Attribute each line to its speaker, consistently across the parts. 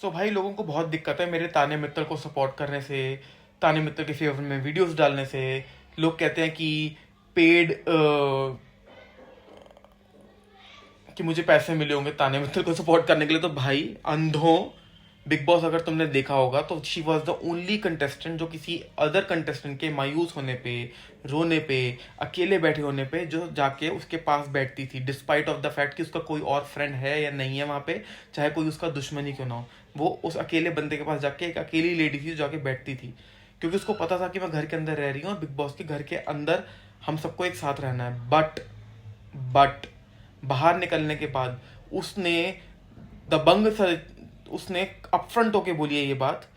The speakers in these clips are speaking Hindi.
Speaker 1: तो भाई लोगों को बहुत दिक्कत है मेरे ताने मित्तल को सपोर्ट करने से, ताने मित्तल के फेवर में वीडियोस डालने से। लोग कहते हैं कि पेड कि मुझे पैसे मिले होंगे ताने मित्तल को सपोर्ट करने के लिए। तो भाई अंधों, बिग बॉस अगर तुमने देखा होगा तो she was the only contestant जो किसी अदर कंटेस्टेंट के मायूस होने पे, रोने पे, अकेले बैठे होने पे जो जाके उसके पास बैठती थी, डिस्पाइट ऑफ द फैक्ट कि उसका कोई और फ्रेंड है या नहीं है वहाँ पे, चाहे कोई उसका दुश्मन ही क्यों ना हो। वो उस अकेले बंदे के पास जाके, एक अकेली लेडी थी जो जाके बैठती थी, क्योंकि उसको पता था कि मैं घर के अंदर रह रही हूँ और बिग बॉस के घर के अंदर हम सबको एक साथ रहना है। बट बाहर निकलने के बाद उसने दबंग उसने अपफ्रंट होके बोली है ये बात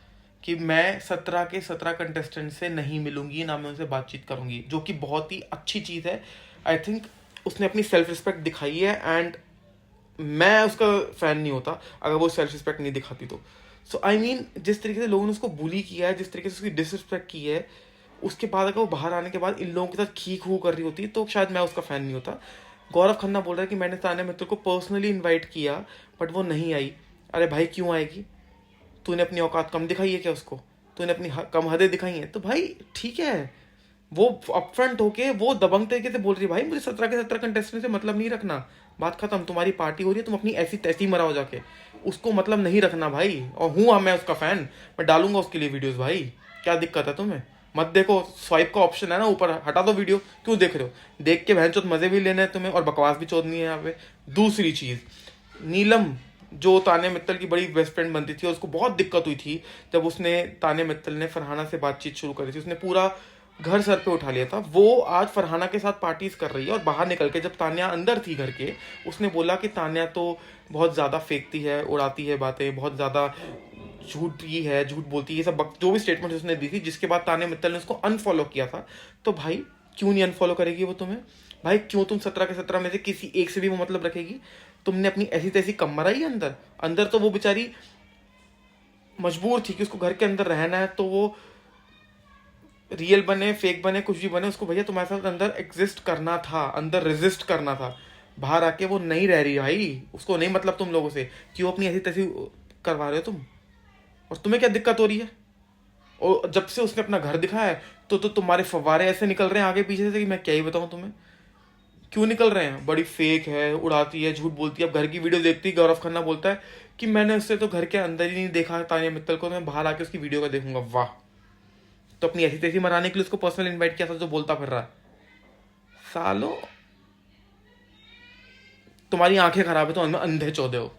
Speaker 1: कि मैं 17 के 17 कंटेस्टेंट से नहीं मिलूंगी, ना मैं उनसे बातचीत करूंगी, जो कि बहुत ही अच्छी चीज़ है। आई थिंक उसने अपनी सेल्फ रिस्पेक्ट दिखाई है, एंड मैं उसका फैन नहीं होता अगर वो सेल्फ रिस्पेक्ट नहीं दिखाती तो। सो आई मीन जिस तरीके से लोगों ने उसको बुली किया है, जिस तरीके से उसकी डिसरिस्पेक्ट की है, उसके बाद अगर वो बाहर आने के बाद इन लोगों के साथ खी खू कर रही होती तो शायद मैं उसका फ़ैन नहीं होता। गौरव खन्ना बोल रहा है कि मैंने तान्या मित्तल को पर्सनली इनवाइट किया बट वो नहीं आई। अरे भाई क्यों आएगी? तूने अपनी औकात कम दिखाई है क्या उसको? तूने अपनी कम हदें दिखाई हैं? तो भाई ठीक है, वो अपफ्रंट होके वो दबंग तरीके से बोल रही है भाई मुझे 17 के 17 कंटेस्टेंट से मतलब नहीं रखना, बात खत्म, तुम्हारी पार्टी हो रही है, तुम अपनी ऐसी तैसी मराओ जाके, उसको मतलब नहीं रखना भाई। और हूँ मैं उसका फैन, मैं डालूंगा उसके लिए वीडियोस भाई, क्या दिक्कत है तुम्हें? मत देखो, स्वाइप का ऑप्शन है ना ऊपर, हटा दो वीडियो, क्यों देख रहे हो? देख के बहन चोत मजे भी लेने हैं तुम्हें और बकवास भी चोदनी है यहाँ पे। दूसरी चीज, नीलम जो ताने मित्तल की बड़ी बेस्ट फ्रेंड बनती थी और उसको बहुत दिक्कत हुई थी जब उसने, ताने मित्तल ने फरहाना से बातचीत शुरू करी थी, उसने पूरा घर सर पे उठा लिया था। वो आज फरहाना के साथ पार्टीज कर रही है और बाहर निकल के जब तान्या अंदर थी घर के, उसने बोला कि तान्या तो बहुत ज़्यादा फेंकती है, उड़ाती है बातें, बहुत ज़्यादा झूठी है, झूठ बोलती है, ये सब जो भी स्टेटमेंट उसने दी थी, जिसके बाद तान्या मित्तल ने उसको अनफॉलो किया था। तो भाई क्यों नहीं अनफॉलो करेगी वो तुम्हें? भाई क्यों तुम 17 के 17 में से किसी एक से भी वो मतलब रखेगी? तुमने अपनी ऐसी तैसी कम मराई अंदर अंदर, तो वो बेचारी मजबूर थी कि उसको घर के अंदर रहना है, तो वो रियल बने फेक बने कुछ भी बने, उसको भैया तुम्हारे साथ अंदर एग्जिस्ट करना था, अंदर रेजिस्ट करना था। बाहर आके वो नहीं रह रही भाई, उसको नहीं मतलब तुम लोगों से, क्यों अपनी ऐसी तैसी करवा रहे हो तुम? और तुम्हें क्या दिक्कत हो रही है? और जब से उसने अपना घर दिखाया है तो तुम्हारे फव्वारे ऐसे निकल रहे हैं आगे पीछे से कि मैं क्या ही बताऊं तुम्हें। क्यों निकल रहे हैं? बड़ी फेक है, उड़ाती है, झूठ बोलती है। अब घर की वीडियो देखती है, गौरव खन्ना बोलता है कि मैंने उससे तो घर के अंदर ही नहीं देखा तान्या मित्तल को, तो मैं बाहर आके उसकी वीडियो का देखूंगा। वाह! तो अपनी ऐसी तैसी मराने के लिए उसको पर्सनल इनवाइट किया था जो बोलता फिर रहा है। सालो, तुम्हारी आंखें खराब है तो अंधे चौधे हो।